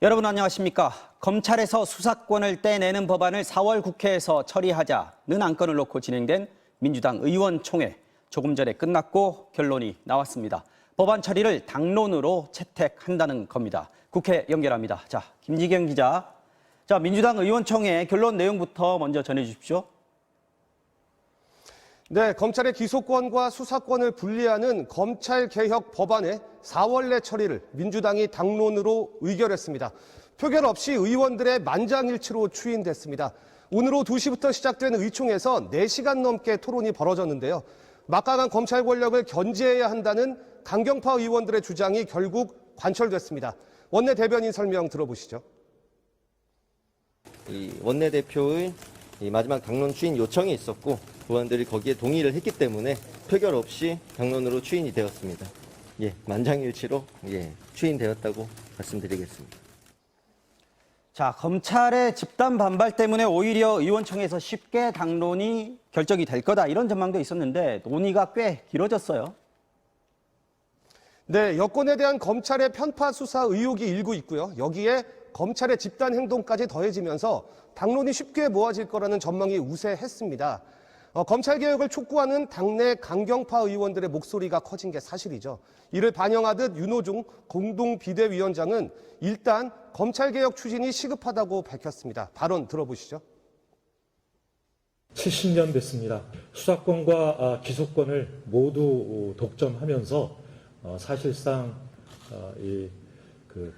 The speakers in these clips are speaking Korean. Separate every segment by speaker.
Speaker 1: 여러분 안녕하십니까? 검찰에서 수사권을 떼내는 법안을 4월 국회에서 처리하자는 안건을 놓고 진행된 민주당 의원총회. 조금 전에 끝났고 결론이 나왔습니다. 법안 처리를 당론으로 채택한다는 겁니다. 국회 연결합니다. 자, 김지경 기자. 자, 민주당 의원총회 결론 내용부터 먼저 전해주십시오.
Speaker 2: 네, 검찰의 기소권과 수사권을 분리하는 검찰개혁 법안의 4월 내 처리를 민주당이 당론으로 의결했습니다. 표결 없이 의원들의 만장일치로 추인됐습니다. 오늘 오후 2시부터 시작된 의총에서 4시간 넘게 토론이 벌어졌는데요. 막강한 검찰 권력을 견제해야 한다는 강경파 의원들의 주장이 결국 관철됐습니다. 원내대변인 설명 들어보시죠.
Speaker 3: 이 원내대표의 마지막 당론 추인 요청이 있었고 의원들이 거기에 동의를 했기 때문에 표결 없이 당론으로 추인이 되었습니다. 만장일치로 추인되었다고 말씀드리겠습니다.
Speaker 1: 자, 검찰의 집단 반발 때문에 오히려 의원총회에서 쉽게 당론이 결정이 될 거다 이런 전망도 있었는데 논의가 꽤 길어졌어요.
Speaker 2: 네, 여권에 대한 검찰의 편파 수사 의혹이 일고 있고요. 여기에 검찰의 집단 행동까지 더해지면서 당론이 쉽게 모아질 거라는 전망이 우세했습니다. 검찰개혁을 촉구하는 당내 강경파 의원들의 목소리가 커진 게 사실이죠. 이를 반영하듯 윤호중 공동비대위원장은 일단 검찰개혁 추진이 시급하다고 밝혔습니다. 발언 들어보시죠.
Speaker 4: 70년 됐습니다. 수사권과 기소권을 모두 독점하면서 사실상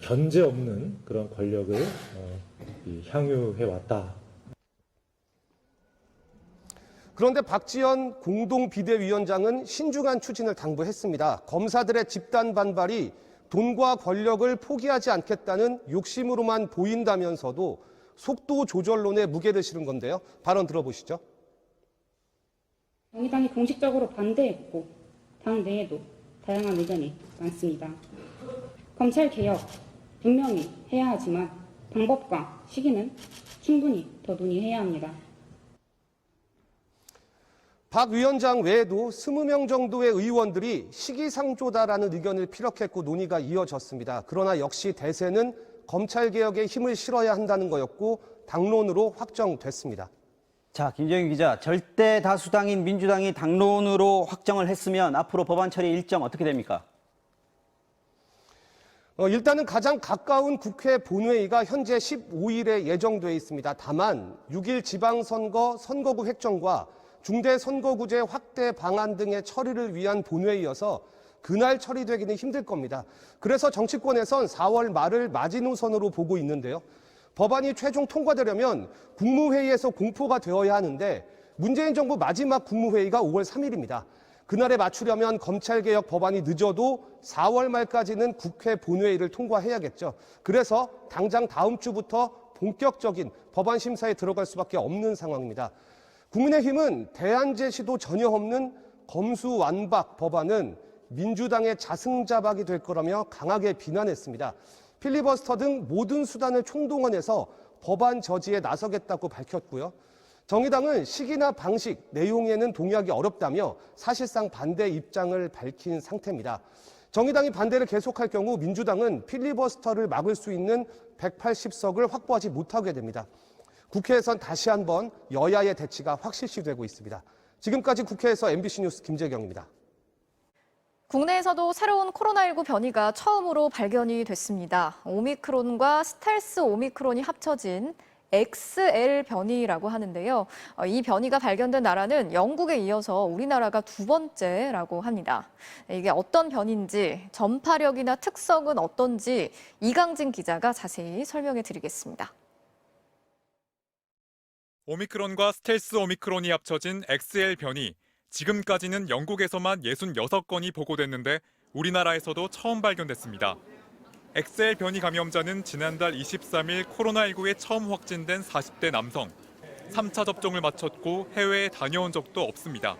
Speaker 4: 견제 없는 그런 권력을 향유해왔다.
Speaker 2: 그런데 박지원 공동비대위원장은 신중한 추진을 당부했습니다. 검사들의 집단 반발이 돈과 권력을 포기하지 않겠다는 욕심으로만 보인다면서도 속도 조절론에 무게를 실은 건데요. 발언 들어보시죠.
Speaker 5: 정의당이 공식적으로 반대했고 당 내에도 다양한 의견이 많습니다. 검찰 개혁 분명히 해야 하지만 방법과 시기는 충분히 더 논의해야 합니다.
Speaker 2: 박 위원장 외에도 20명 정도의 의원들이 시기상조다라는 의견을 피력했고 논의가 이어졌습니다. 그러나 역시 대세는 검찰개혁에 힘을 실어야 한다는 거였고 당론으로 확정됐습니다.
Speaker 1: 자, 김정희 기자, 절대 다수당인 민주당이 당론으로 확정을 했으면 앞으로 법안 처리 일정 어떻게 됩니까?
Speaker 2: 일단은 가장 가까운 국회 본회의가 현재 15일에 예정돼 있습니다. 다만 6일 지방선거 선거구 획정과 중대선거구제 확대 방안 등의 처리를 위한 본회의여서 그날 처리되기는 힘들 겁니다. 그래서 정치권에선 4월 말을 마지노선으로 보고 있는데요. 법안이 최종 통과되려면 국무회의에서 공포가 되어야 하는데 문재인 정부 마지막 국무회의가 5월 3일입니다. 그날에 맞추려면 검찰개혁 법안이 늦어도 4월 말까지는 국회 본회의를 통과해야겠죠. 그래서 당장 다음 주부터 본격적인 법안 심사에 들어갈 수밖에 없는 상황입니다. 국민의힘은 대안 제시도 전혀 없는 검수완박 법안은 민주당의 자승자박이 될 거라며 강하게 비난했습니다. 필리버스터 등 모든 수단을 총동원해서 법안 저지에 나서겠다고 밝혔고요. 정의당은 시기나 방식, 내용에는 동의하기 어렵다며 사실상 반대 입장을 밝힌 상태입니다. 정의당이 반대를 계속할 경우 민주당은 필리버스터를 막을 수 있는 180석을 확보하지 못하게 됩니다. 국회에선 다시 한번 여야의 대치가 확실시되고 있습니다. 지금까지 국회에서 MBC 뉴스 김재경입니다.
Speaker 6: 국내에서도 새로운 코로나19 변이가 처음으로 발견이 됐습니다. 오미크론과 스텔스 오미크론이 합쳐진 XL 변이라고 하는데요. 이 변이가 발견된 나라는 영국에 이어서 우리나라가 두 번째라고 합니다. 이게 어떤 변이인지, 전파력이나 특성은 어떤지 이강진 기자가 자세히 설명해 드리겠습니다.
Speaker 7: 오미크론과 스텔스 오미크론이 합쳐진 XL 변이. 지금까지는 영국에서만 66건이 보고됐는데 우리나라에서도 처음 발견됐습니다. XL 변이 감염자는 지난달 23일 코로나19에 처음 확진된 40대 남성. 3차 접종을 마쳤고 해외에 다녀온 적도 없습니다.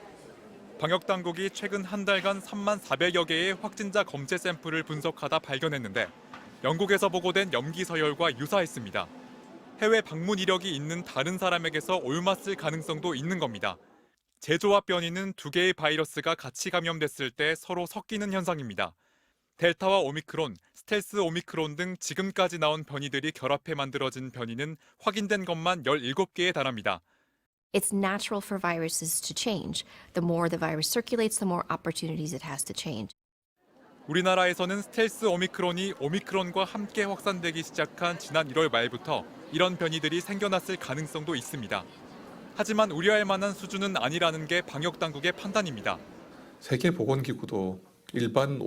Speaker 7: 방역당국이 최근 한 달간 3만 400여 개의 확진자 검체 샘플을 분석하다 발견했는데 영국에서 보고된 염기 서열과 유사했습니다. 해외 방문 이력이 있는 다른 사람에게서 옮았을 가능성도 있는 겁니다. 재조합 변이는 두 개의 바이러스가 같이 감염됐을 때 서로 섞이는 현상입니다. 델타와 오미크론, 스텔스 오미크론 등 지금까지 나온 변이들이 결합해 만들어진 변이는 확인된 것만 17개에 달합니다.
Speaker 8: It's natural for viruses to change. The more the virus circulates, the more opportunities it has to change.
Speaker 7: 우리나라에서는 스텔스 오미크론이 오미크론과 함께 확산되기 시작한 지난 1월 말부터 이런 변이들이 생겨났을 가능성도 있습니다. 하지만 우려할 만한 수준은 아니라는 게 방역당국의 판단입니다.
Speaker 9: 세계보건기구도 일반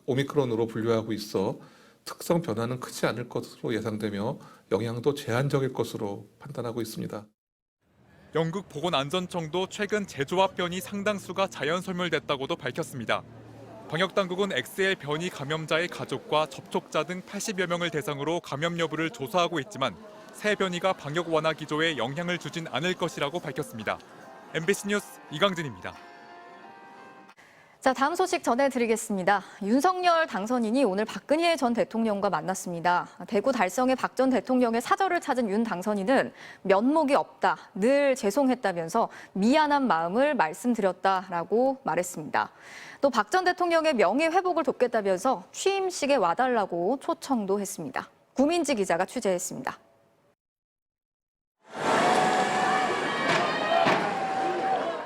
Speaker 9: 오미크론으로 분류하고 있어 특성 변화는 크지 않을 것으로 예상되며 영향도 제한적일 것으로 판단하고 있습니다.
Speaker 7: 영국 보건안전청도 최근 재조합 변이 상당수가 자연소멸됐다고도 밝혔습니다. 방역당국은 XL 변이 감염자의 가족과 접촉자 등 80여 명을 대상으로 감염 여부를 조사하고 있지만 새 변이가 방역 완화 기조에 영향을 주진 않을 것이라고 밝혔습니다. MBC 뉴스 이강진입니다.
Speaker 6: 자, 다음 소식 전해드리겠습니다. 윤석열 당선인이 오늘 박근혜 전 대통령과 만났습니다. 대구 달성의 박 전 대통령의 사저를 찾은 윤 당선인은 면목이 없다, 늘 죄송했다면서 미안한 마음을 말씀드렸다라고 말했습니다. 또 박 전 대통령의 명예 회복을 돕겠다면서 취임식에 와달라고 초청도 했습니다. 구민지 기자가 취재했습니다.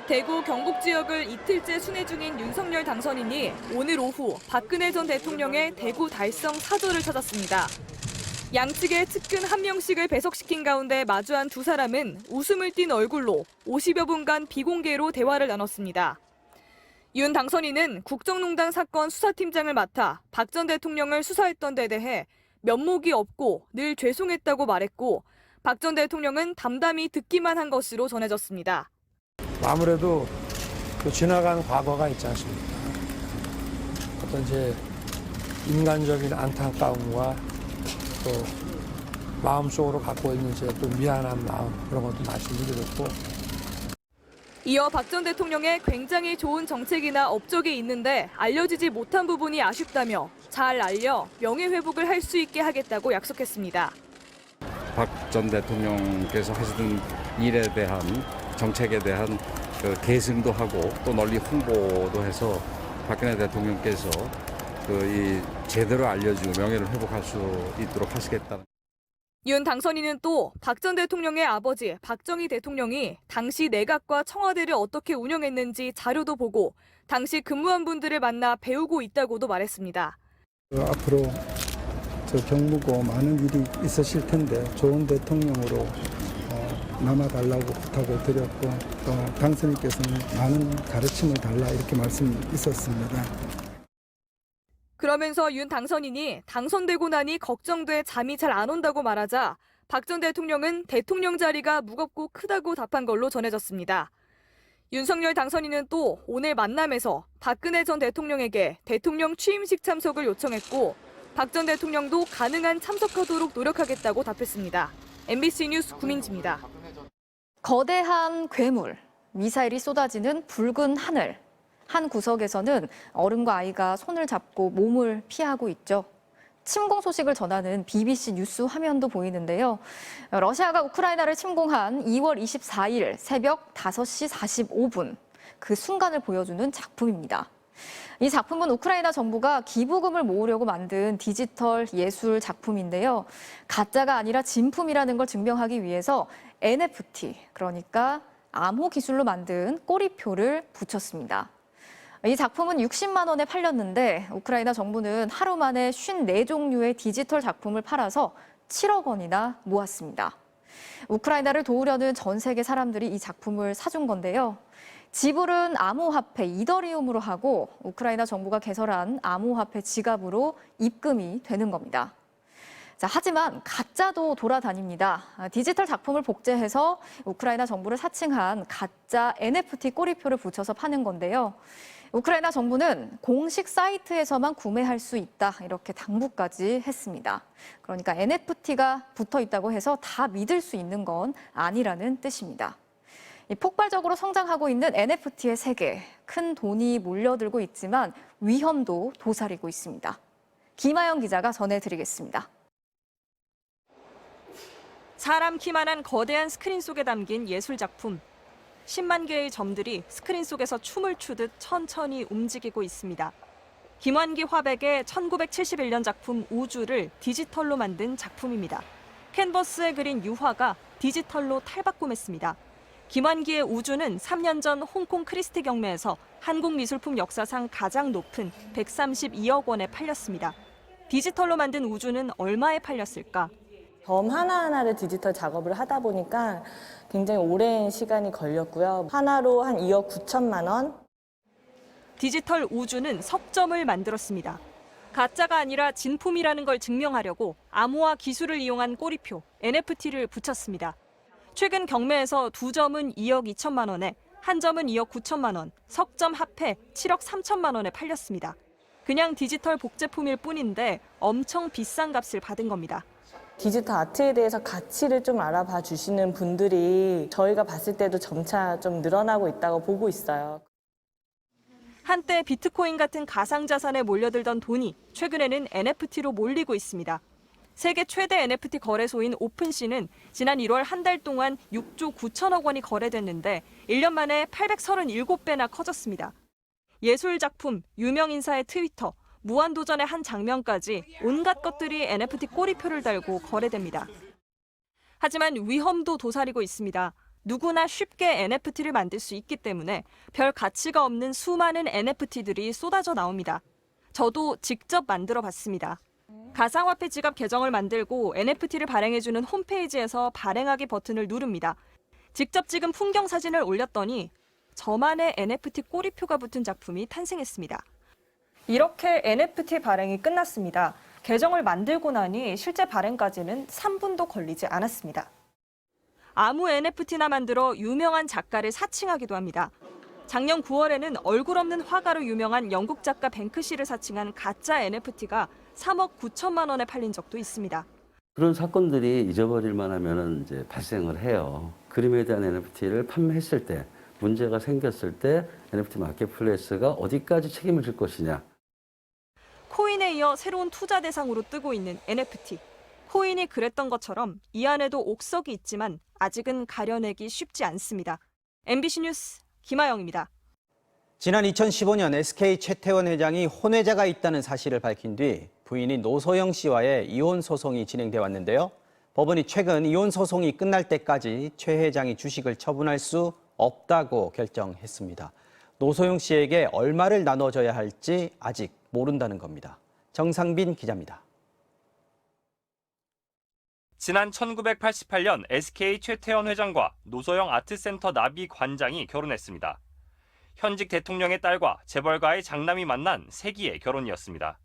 Speaker 10: 대구 경북 지역을 이틀째 순회 중인 윤석열 당선인이 오늘 오후 박근혜 전 대통령의 대구 달성 사저를 찾았습니다. 양측의 측근 한 명씩을 배석시킨 가운데 마주한 두 사람은 웃음을 띤 얼굴로 50여 분간 비공개로 대화를 나눴습니다. 윤 당선인은 국정농단 사건 수사팀장을 맡아 박 전 대통령을 수사했던 데 대해 면목이 없고 늘 죄송했다고 말했고 박 전 대통령은 담담히 듣기만 한 것으로 전해졌습니다.
Speaker 11: 아무래도 그 지나간 과거가 있지 않습니까? 어떤 이제 인간적인 안타까움과 또 마음속으로 갖고 있는 이제 또 미안한 마음 그런 것도 말씀드렸고.
Speaker 10: 이어 박 전 대통령의 굉장히 좋은 정책이나 업적이 있는데 알려지지 못한 부분이 아쉽다며 잘 알려 명예회복을 할 수 있게 하겠다고 약속했습니다.
Speaker 12: 박 전 대통령께서 하시던 일에 대한 정책에 대한 그 계승도 하고 또 널리 홍보도 해서 박근혜 대통령께서 이 제대로 알려주고 명예를 회복할 수 있도록 하시겠다.
Speaker 10: 윤 당선인은 또 박 전 대통령의 아버지 박정희 대통령이 당시 내각과 청와대를 어떻게 운영했는지 자료도 보고 당시 근무한 분들을 만나 배우고 있다고도 말했습니다.
Speaker 11: 앞으로 경무고 많은 일이 있으실 텐데 좋은 대통령으로 남아달라고 부탁을 드렸고 또 당선인께서는 많은 가르침을 달라 이렇게 말씀이 있었습니다.
Speaker 10: 그러면서 윤 당선인이 당선되고 나니 걱정돼 잠이 잘 안 온다고 말하자 박 전 대통령은 대통령 자리가 무겁고 크다고 답한 걸로 전해졌습니다. 윤석열 당선인은 또 오늘 만남에서 박근혜 전 대통령에게 대통령 취임식 참석을 요청했고 박 전 대통령도 가능한 참석하도록 노력하겠다고 답했습니다. MBC 뉴스 구민지입니다.
Speaker 6: 거대한 괴물, 미사일이 쏟아지는 붉은 하늘. 한 구석에서는 어른과 아이가 손을 잡고 몸을 피하고 있죠. 침공 소식을 전하는 BBC 뉴스 화면도 보이는데요. 러시아가 우크라이나를 침공한 2월 24일 새벽 5시 45분, 그 순간을 보여주는 작품입니다. 이 작품은 우크라이나 정부가 기부금을 모으려고 만든 디지털 예술 작품인데요. 가짜가 아니라 진품이라는 걸 증명하기 위해서 NFT, 그러니까 암호 기술로 만든 꼬리표를 붙였습니다. 이 작품은 60만 원에 팔렸는데 우크라이나 정부는 하루 만에 54종류의 디지털 작품을 팔아서 7억 원이나 모았습니다. 우크라이나를 도우려는 전 세계 사람들이 이 작품을 사준 건데요. 지불은 암호화폐 이더리움으로 하고 우크라이나 정부가 개설한 암호화폐 지갑으로 입금이 되는 겁니다. 자, 하지만 가짜도 돌아다닙니다. 디지털 작품을 복제해서 우크라이나 정부를 사칭한 가짜 NFT 꼬리표를 붙여서 파는 건데요. 우크라이나 정부는 공식 사이트에서만 구매할 수 있다, 이렇게 당부까지 했습니다. 그러니까 NFT가 붙어 있다고 해서 다 믿을 수 있는 건 아니라는 뜻입니다. 폭발적으로 성장하고 있는 NFT의 세계, 큰 돈이 몰려들고 있지만 위험도 도사리고 있습니다. 김아영 기자가 전해드리겠습니다.
Speaker 10: 사람 키만한 거대한 스크린 속에 담긴 예술작품. 10만 개의 점들이 스크린 속에서 춤을 추듯 천천히 움직이고 있습니다. 김환기 화백의 1971년 작품 우주를 디지털로 만든 작품입니다. 캔버스에 그린 유화가 디지털로 탈바꿈했습니다. 김환기의 우주는 3년 전 홍콩 크리스티 경매에서 한국 미술품 역사상 가장 높은 132억 원에 팔렸습니다. 디지털로 만든 우주는 얼마에 팔렸을까?
Speaker 13: 점 하나하나를 디지털 작업을 하다 보니까 굉장히 오랜 시간이 걸렸고요. 하나로 한 2억 9천만 원.
Speaker 10: 디지털 우주는 석점을 만들었습니다. 가짜가 아니라 진품이라는 걸 증명하려고 암호화 기술을 이용한 꼬리표, NFT를 붙였습니다. 최근 경매에서 2점은 2억 2천만 원에, 한 점은 2억 9천만 원, 석점 합해 7억 3천만 원에 팔렸습니다. 그냥 디지털 복제품일 뿐인데 엄청 비싼 값을 받은 겁니다.
Speaker 13: 디지털 아트에 대해서 가치를 좀 알아봐 주시는 분들이 저희가 봤을 때도 점차 좀 늘어나고 있다고 보고 있어요.
Speaker 10: 한때 비트코인 같은 가상자산에 몰려들던 돈이 최근에는 NFT로 몰리고 있습니다. 세계 최대 NFT 거래소인 오픈시는 지난 1월 한 달 동안 6조 9천억 원이 거래됐는데 1년 만에 837배나 커졌습니다. 예술 작품, 유명 인사의 트위터, 무한도전의 한 장면까지 온갖 것들이 NFT 꼬리표를 달고 거래됩니다. 하지만 위험도 도사리고 있습니다. 누구나 쉽게 NFT를 만들 수 있기 때문에 별 가치가 없는 수많은 NFT들이 쏟아져 나옵니다. 저도 직접 만들어 봤습니다. 가상화폐 지갑 계정을 만들고 NFT를 발행해주는 홈페이지에서 발행하기 버튼을 누릅니다. 직접 찍은 풍경 사진을 올렸더니 저만의 NFT 꼬리표가 붙은 작품이 탄생했습니다. 이렇게 NFT 발행이 끝났습니다. 계정을 만들고 나니 실제 발행까지는 3분도 걸리지 않았습니다. 아무 NFT나 만들어 유명한 작가를 사칭하기도 합니다. 작년 9월에는 얼굴 없는 화가로 유명한 영국 작가 뱅크시를 사칭한 가짜 NFT가 3억 9천만 원에 팔린 적도 있습니다.
Speaker 14: 그런 사건들이 잊어버릴만 하면은 이제 발생을 해요. 그림에 대한 NFT를 판매했을 때, 문제가 생겼을 때 NFT 마켓플레이스가 어디까지 책임을 질 것이냐.
Speaker 10: 코인에 이어 새로운 투자 대상으로 뜨고 있는 NFT. 코인이 그랬던 것처럼 이 안에도 옥석이 있지만 아직은 가려내기 쉽지 않습니다. MBC 뉴스 김아영입니다.
Speaker 1: 지난 2015년 SK 최태원 회장이 혼외자가 있다는 사실을 밝힌 뒤 부인인 노소영 씨와의 이혼 소송이 진행돼 왔는데요. 법원이 최근 이혼 소송이 끝날 때까지 최 회장이 주식을 처분할 수 없다고 결정했습니다. 노소영 씨에게 얼마를 나눠줘야 할지 아직 모른다는 겁니다. 정상빈 기자입니다.
Speaker 15: 지난 1988년 SK 최태원 회장과 노소영 아트센터 나비 관장이 결혼했습니다. 현직 대통령의 딸과 재벌가의 장남이 만난 세기의 결혼이었습니다.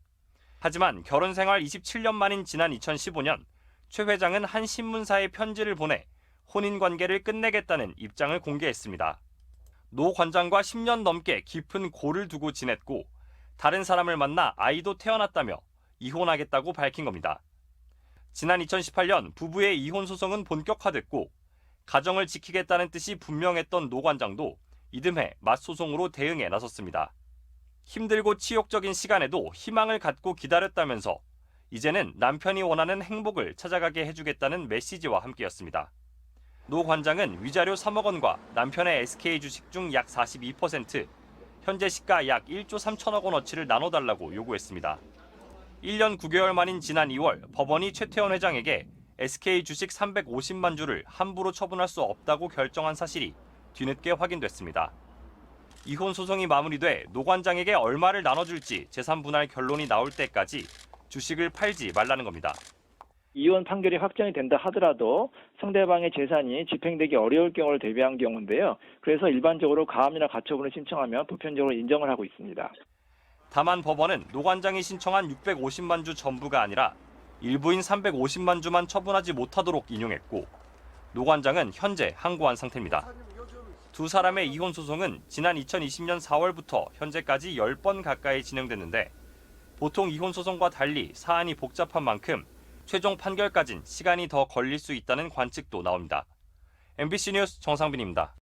Speaker 15: 하지만 결혼 생활 27년 만인 지난 2015년 최 회장은 한 신문사에 편지를 보내 혼인 관계를 끝내겠다는 입장을 공개했습니다. 노 관장과 10년 넘게 깊은 고를 두고 지냈고 다른 사람을 만나 아이도 태어났다며 이혼하겠다고 밝힌 겁니다. 지난 2018년 부부의 이혼 소송은 본격화됐고 가정을 지키겠다는 뜻이 분명했던 노 관장도 이듬해 맞소송으로 대응에 나섰습니다. 힘들고 치욕적인 시간에도 희망을 갖고 기다렸다면서 이제는 남편이 원하는 행복을 찾아가게 해주겠다는 메시지와 함께였습니다. 노 관장은 위자료 3억 원과 남편의 SK 주식 중 약 42%, 현재 시가 약 1조 3천억 원어치를 나눠달라고 요구했습니다. 1년 9개월 만인 지난 2월 법원이 최태원 회장에게 SK 주식 350만 주를 함부로 처분할 수 없다고 결정한 사실이 뒤늦게 확인됐습니다. 이혼 소송이 마무리돼 노 관장에게 얼마를 나눠줄지 재산 분할 결론이 나올 때까지 주식을 팔지 말라는 겁니다.
Speaker 16: 이혼 판결이 확정이 된다 하더라도 상대방의 재산이 집행되기 어려울 경우를 대비한 경우인데요. 그래서 일반적으로 가압류나 가처분을 신청하면 보편적으로 인정을 하고 있습니다.
Speaker 15: 다만 법원은 노 관장이 신청한 650만 주 전부가 아니라 일부인 350만 주만 처분하지 못하도록 인용했고 노 관장은 현재 항고한 상태입니다. 두 사람의 이혼 소송은 지난 2020년 4월부터 현재까지 10번 가까이 진행됐는데 보통 이혼 소송과 달리 사안이 복잡한 만큼 최종 판결까진 시간이 더 걸릴 수 있다는 관측도 나옵니다. MBC 뉴스 정상빈입니다.